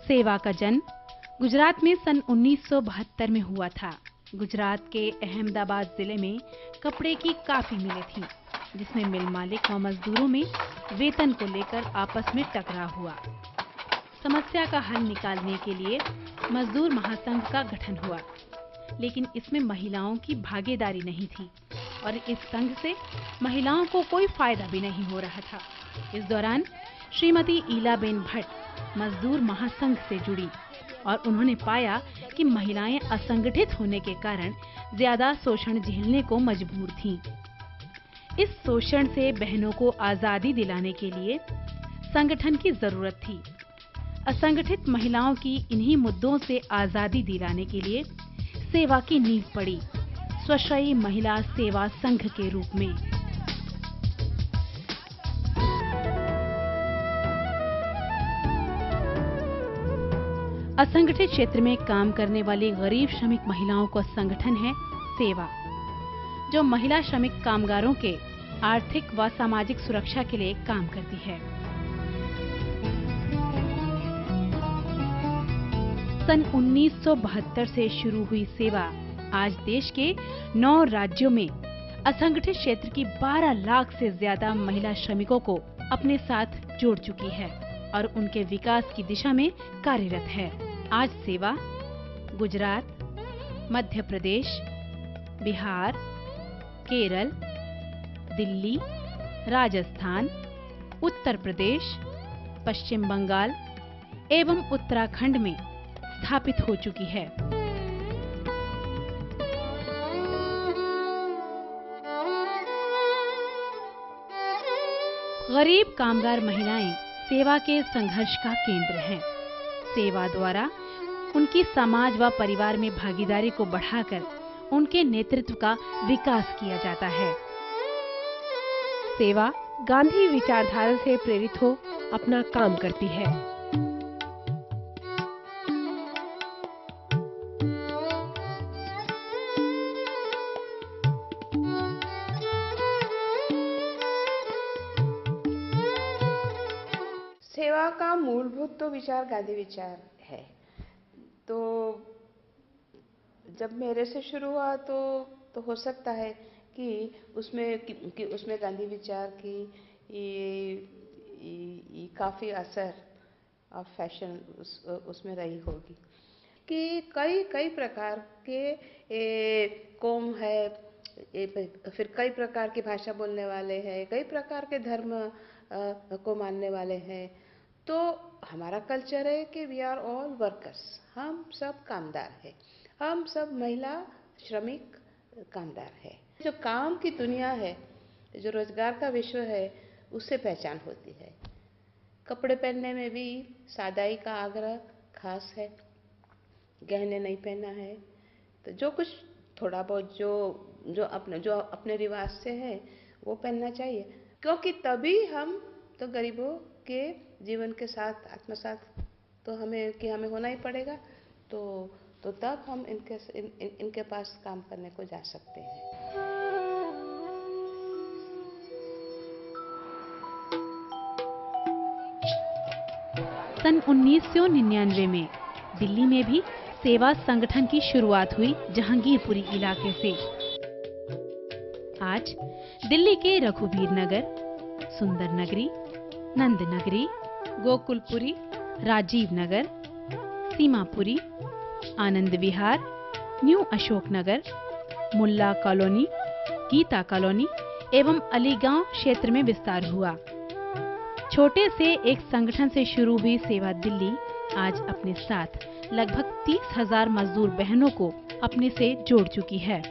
सेवा का जन्म गुजरात में सन 1972 में हुआ था। गुजरात के अहमदाबाद जिले में कपड़े की काफी मिलें थीं, जिसमें मिल मालिक व मजदूरों में वेतन को लेकर आपस में टकराव हुआ। समस्या का हल निकालने के लिए मजदूर महासंघ का गठन हुआ, लेकिन इसमें महिलाओं की भागीदारी नहीं थी और इस संघ से महिलाओं को कोई फायदा भी नहीं हो रहा था। इस दौरान श्रीमती ईलाबेन भट्ट मजदूर महासंघ से जुड़ी और उन्होंने पाया कि महिलाएं असंगठित होने के कारण ज्यादा शोषण झेलने को मजबूर थीं। इस शोषण से बहनों को आजादी दिलाने के लिए संगठन की जरूरत थी। असंगठित महिलाओं की इन्हीं मुद्दों से आजादी दिलाने के लिए सेवा की नींव पड़ी, स्वश्रयी महिला सेवा संघ के रूप में। असंगठित क्षेत्र में काम करने वाली गरीब श्रमिक महिलाओं का संगठन है सेवा, जो महिला श्रमिक कामगारों के आर्थिक व सामाजिक सुरक्षा के लिए काम करती है। सन 1972 से शुरू हुई सेवा आज देश के 9 राज्यों में असंगठित क्षेत्र की 12 लाख से ज्यादा महिला श्रमिकों को अपने साथ जोड़ चुकी है और उनके विकास की दिशा में कार्यरत है। आज सेवा गुजरात, मध्य प्रदेश, बिहार, केरल, दिल्ली, राजस्थान, उत्तर प्रदेश, पश्चिम बंगाल एवं उत्तराखंड में स्थापित हो चुकी है। गरीब कामगार महिलाएं सेवा के संघर्ष का केंद्र हैं। सेवा द्वारा उनकी समाज व परिवार में भागीदारी को बढ़ाकर उनके नेतृत्व का विकास किया जाता है। सेवा गांधी विचारधारा से प्रेरित हो अपना काम करती है। सेवा का मूलभूत तो विचार गांधी विचार है। तो जब मेरे से शुरू हुआ तो हो सकता है कि उसमें गांधी विचार की काफ़ी असर और फैशन उसमें रही होगी कि कई प्रकार के कौम है, फिर कई प्रकार की भाषा बोलने वाले हैं, कई प्रकार के धर्म को मानने वाले हैं। तो हमारा कल्चर है कि वी आर ऑल वर्कर्स, हम सब कामदार हैं, हम सब महिला श्रमिक कामदार हैं। जो काम की दुनिया है, जो रोजगार का विश्व है, उससे पहचान होती है। कपड़े पहनने में भी सादाई का आग्रह खास है, गहने नहीं पहना है, तो जो कुछ थोड़ा बहुत जो अपने रिवाज से है वो पहनना चाहिए, क्योंकि तभी हम तो गरीबों के जीवन के साथ आत्मसात तो हमें होना ही पड़ेगा। तो तब हम इनके पास काम करने को जा सकते हैं। सन 1999 में दिल्ली में भी सेवा संगठन की शुरुआत हुई जहांगीरपुरी इलाके से। आज दिल्ली के रघुवीर नगर, सुंदर नगरी, नंद नगरी, गोकुलपुरी, राजीव नगर, सीमापुरी, आनंद विहार, न्यू अशोक नगर, मुल्ला कॉलोनी, गीता कॉलोनी एवं अलीगांव क्षेत्र में विस्तार हुआ। छोटे से एक संगठन से शुरू हुई सेवा दिल्ली आज अपने साथ लगभग 30,000 मजदूर बहनों को अपने से जोड़ चुकी है।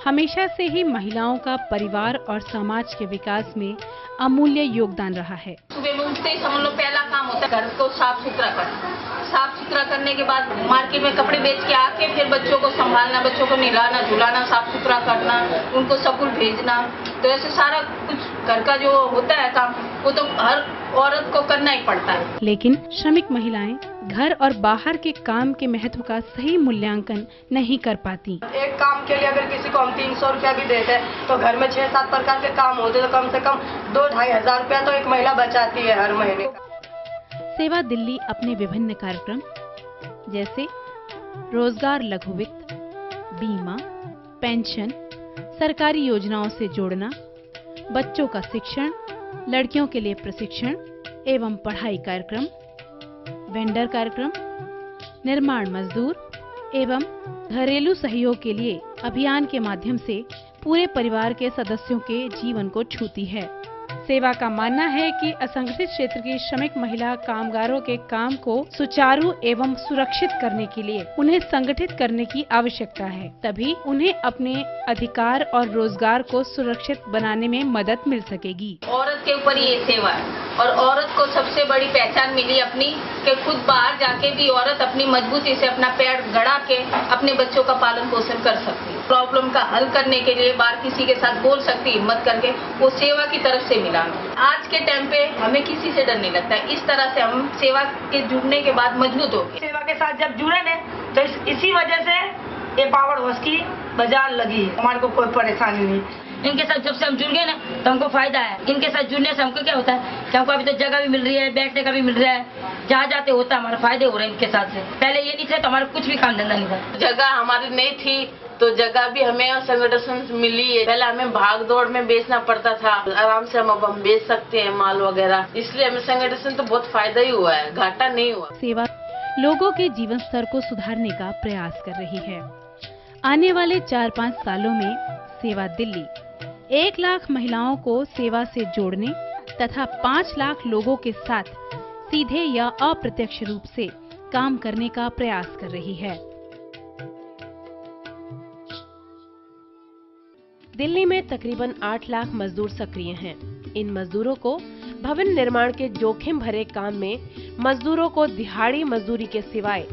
हमेशा से ही महिलाओं का परिवार और समाज के विकास में अमूल्य योगदान रहा है। सुबह में उठते ही हम लोग पहला काम होता है घर को साफ सुथरा करना। साफ सुथरा करने के बाद मार्केट में कपड़े बेच के आके फिर बच्चों को संभालना, बच्चों को नहलाना धुलाना, साफ सुथरा करना, उनको स्कूल भेजना। तो ऐसे सारा कुछ घर का जो होता है काम वो तो हर औरत को करना ही पड़ता है। लेकिन श्रमिक महिलाएं घर और बाहर के काम के महत्व का सही मूल्यांकन नहीं कर पाती। एक काम के लिए अगर किसी को हम 300 रुपया भी देते हैं तो घर में 6-7 प्रकार के काम होते तो कम से कम 2-2.5 हजार रुपया तो एक महिला बचाती है हर महीने। सेवा दिल्ली अपने विभिन्न कार्यक्रम जैसे रोजगार लघु वित्त, बीमा, पेंशन, सरकारी योजनाओं से जोड़ना, बच्चों का शिक्षण, लड़कियों के लिए प्रशिक्षण एवं पढ़ाई कार्यक्रम, वेंडर कार्यक्रम, निर्माण मजदूर एवं घरेलू सहयोग के लिए अभियान के माध्यम से पूरे परिवार के सदस्यों के जीवन को छूती है। सेवा का मानना है कि असंगठित क्षेत्र की श्रमिक महिला कामगारों के काम को सुचारू एवं सुरक्षित करने के लिए उन्हें संगठित करने की आवश्यकता है, तभी उन्हें अपने अधिकार और रोजगार को सुरक्षित बनाने में मदद मिल सकेगी। औरत के ऊपर ये सेवा है और औरत को सबसे बड़ी पहचान मिली अपनी कि खुद बाहर जाके भी औरत अपनी मजबूती से अपना पैर गड़ा के अपने बच्चों का पालन पोषण कर सकती है। प्रॉब्लम का हल करने के लिए बाहर किसी के साथ बोल सकती हिम्मत करके, वो सेवा की तरफ से मिला। आज के टाइम पे हमें किसी से डर नहीं लगता। इस तरह से हम सेवा के जुड़ने के बाद मजबूत हो गए। सेवा के साथ जब जुड़े ने तो इसी वजह से ये पावर हाउस की बाजार लगी है। हमारे को कोई परेशानी नहीं। इनके साथ जब से हम जुड़ गए ना तो हमको फायदा है। इनके साथ जुड़ने से हमको क्या होता है कि हमको अभी तो जगह भी मिल रही है, बैठने का भी मिल रहा है, जहाँ जाते होता हमारा फायदे हो रहे हैं इनके साथ से। पहले ये नहीं थे तो हमारा कुछ भी काम धंधा नहीं था। जगह हमारी नहीं थी तो जगह भी हमें संगठन से मिली है। पहले हमें भाग दौड़ में बेचना पड़ता था, आराम से अब हम बेच सकते हैं माल वगैरह, इसलिए हमें संगठन तो बहुत फायदा ही हुआ है, घाटा नहीं हुआ। सेवा लोगों के जीवन स्तर को सुधारने का प्रयास कर रही है। आने वाले 4-5 सालों में सेवा दिल्ली 1 लाख महिलाओं को सेवा से जोड़ने तथा 5 लाख लोगों के साथ सीधे या अप्रत्यक्ष रूप से काम करने का प्रयास कर रही है। दिल्ली में तकरीबन 8 लाख मजदूर सक्रिय हैं। इन मजदूरों को भवन निर्माण के जोखिम भरे काम में मजदूरों को दिहाड़ी मजदूरी के सिवाय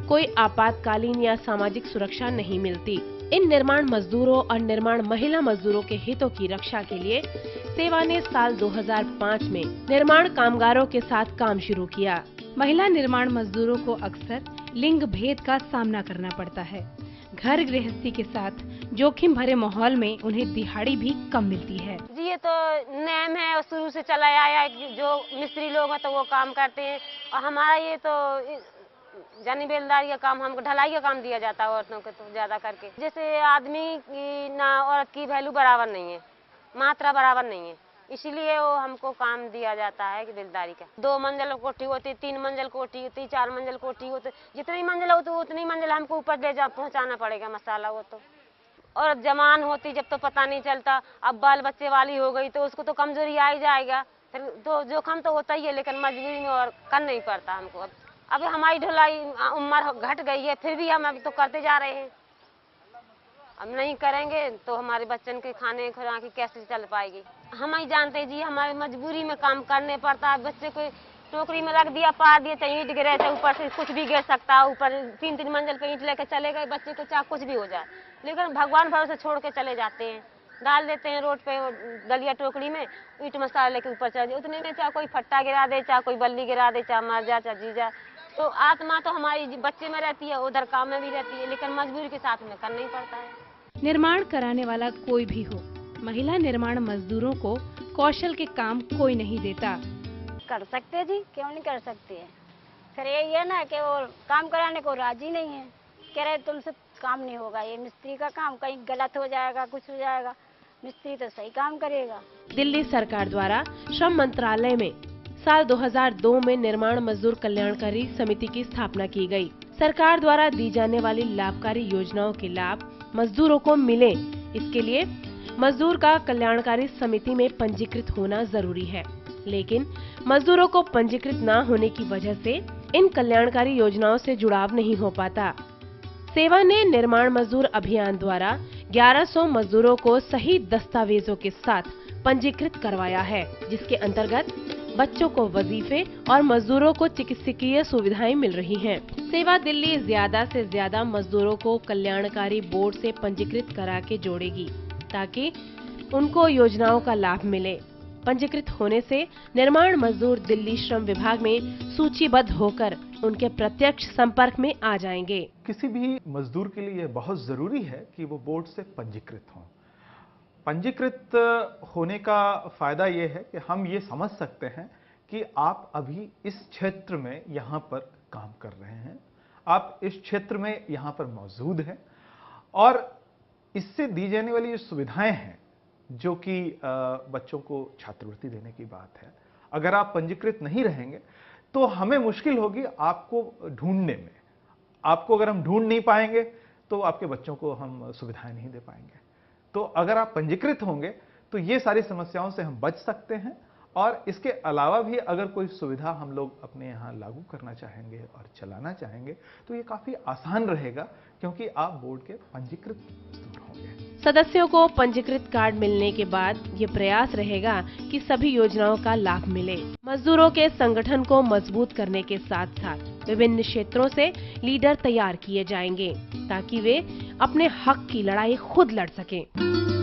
कोई आपातकालीन या सामाजिक सुरक्षा नहीं मिलती। इन निर्माण मजदूरों और निर्माण महिला मजदूरों के हितों की रक्षा के लिए सेवा ने साल 2005 में निर्माण कामगारों के साथ काम शुरू किया। महिला निर्माण मजदूरों को अक्सर लिंग भेद का सामना करना पड़ता है। घर गृहस्थी के साथ जोखिम भरे माहौल में उन्हें दिहाड़ी भी कम मिलती है। जी ये तो नियम है और शुरू से चला आया है। जो मिस्त्री लोग हैं तो वो काम करते हैं और हमारा ये तो जानी बेलदारी का काम, हमको ढलाई का काम दिया जाता है औरतों को तो ज्यादा करके। जैसे आदमी की ना औरत की वैल्यू बराबर नहीं है, मात्रा बराबर नहीं है, इसीलिए वो हमको काम दिया जाता है कि बेलदारी का। 2 मंजिल कोठी होती, 3 मंजिल कोठी होती, 4 मंजिल कोठी होती, जितनी मंजिल हो तो उतनी मंजिल हमको ऊपर ले जा पहुँचाना पड़ेगा मसाला। वो तो और जवान होती जब तो पता नहीं चलता, अब बाल बच्चे वाली हो गई तो उसको तो कमजोरी आ ही जाएगा, फिर तो जोखम तो होता ही है, लेकिन मजबूरी में और कर नहीं पड़ता हमको। अब हमारी ढलाई उम्र घट गई है फिर भी हम अभी तो करते जा रहे हैं। अब नहीं करेंगे तो हमारे बच्चन के खाने खुराकी कैसे चल पाएगी। हम ही जानते हैं जी, हमारी मजबूरी में काम करने पड़ता है। बच्चे को टोकरी में रख दिया, पार दिया, चाहे ईंट गिरे, चाहे ऊपर से कुछ भी गिर सकता है, ऊपर 3-3 मंजिल पे ईंट लेके चले गए बच्चे को, चाहे कुछ भी हो जाए, लेकिन भगवान भरोसे छोड़ के चले जाते हैं। डाल देते हैं रोड पे दलिया टोकरी में, ईंट मसाला लेके ऊपर चले जाए, उतने में चाहे कोई फट्टा गिरा दे, चाहे कोई बल्ली गिरा दे, चाहे मर जाए चाहे जी जाए, तो आत्मा तो हमारी बच्चे में रहती है, उधर काम में भी रहती है, लेकिन मजबूरी के साथ में करना ही पड़ता है। निर्माण कराने वाला कोई भी हो, महिला निर्माण मजदूरों को कौशल के काम कोई नहीं देता। कर सकते जी, क्यों नहीं कर सकते हैं। फिर यही है ना कि वो काम कराने को राजी नहीं है, कह रहे तुमसे काम नहीं होगा, ये मिस्त्री का काम, कहीं गलत हो जाएगा, कुछ हो जाएगा, मिस्त्री तो सही काम करेगा। दिल्ली सरकार द्वारा श्रम मंत्रालय में साल 2002 में निर्माण मजदूर कल्याणकारी समिति की स्थापना की गई। सरकार द्वारा दी जाने वाली लाभकारी योजनाओं के लाभ मजदूरों को मिले, इसके लिए मजदूर का कल्याणकारी समिति में पंजीकृत होना जरूरी है, लेकिन मजदूरों को पंजीकृत न होने की वजह से इन कल्याणकारी योजनाओं से जुड़ाव नहीं हो पाता। सेवा ने निर्माण मजदूर अभियान द्वारा 1100 मजदूरों को सही दस्तावेजों के साथ पंजीकृत करवाया है, जिसके अंतर्गत बच्चों को वजीफे और मजदूरों को चिकित्सकीय सुविधाएं मिल रही हैं। सेवा दिल्ली ज्यादा से ज्यादा मजदूरों को कल्याणकारी बोर्ड से पंजीकृत करा के जोड़ेगी, ताकि उनको योजनाओं का लाभ मिले। पंजीकृत होने से निर्माण मजदूर दिल्ली श्रम विभाग में सूचीबद्ध होकर उनके प्रत्यक्ष संपर्क में आ जाएंगे। किसी भी मजदूर के लिए बहुत जरूरी है कि वो बोर्ड से पंजीकृत हों। पंजीकृत होने का फायदा ये है कि हम ये समझ सकते हैं कि आप अभी इस क्षेत्र में यहाँ पर काम कर रहे हैं, आप इस क्षेत्र में यहाँ पर मौजूद हैं, और इससे दी जाने वाली जो सुविधाएं हैं, जो कि बच्चों को छात्रवृत्ति देने की बात है, अगर आप पंजीकृत नहीं रहेंगे तो हमें मुश्किल होगी आपको ढूंढने में। आपको अगर हम ढूंढ नहीं पाएंगे तो आपके बच्चों को हम सुविधाएं नहीं दे पाएंगे। तो अगर आप पंजीकृत होंगे तो ये सारी समस्याओं से हम बच सकते हैं, और इसके अलावा भी अगर कोई सुविधा हम लोग अपने यहाँ लागू करना चाहेंगे और चलाना चाहेंगे तो ये काफी आसान रहेगा, क्योंकि आप बोर्ड के पंजीकृत मजदूर होंगे। सदस्यों को पंजीकृत कार्ड मिलने के बाद ये प्रयास रहेगा कि सभी योजनाओं का लाभ मिले। मजदूरों के संगठन को मजबूत करने के साथ साथ विभिन्न क्षेत्रों से लीडर तैयार किए जाएंगे, ताकि वे अपने हक की लड़ाई खुद लड़ सकें।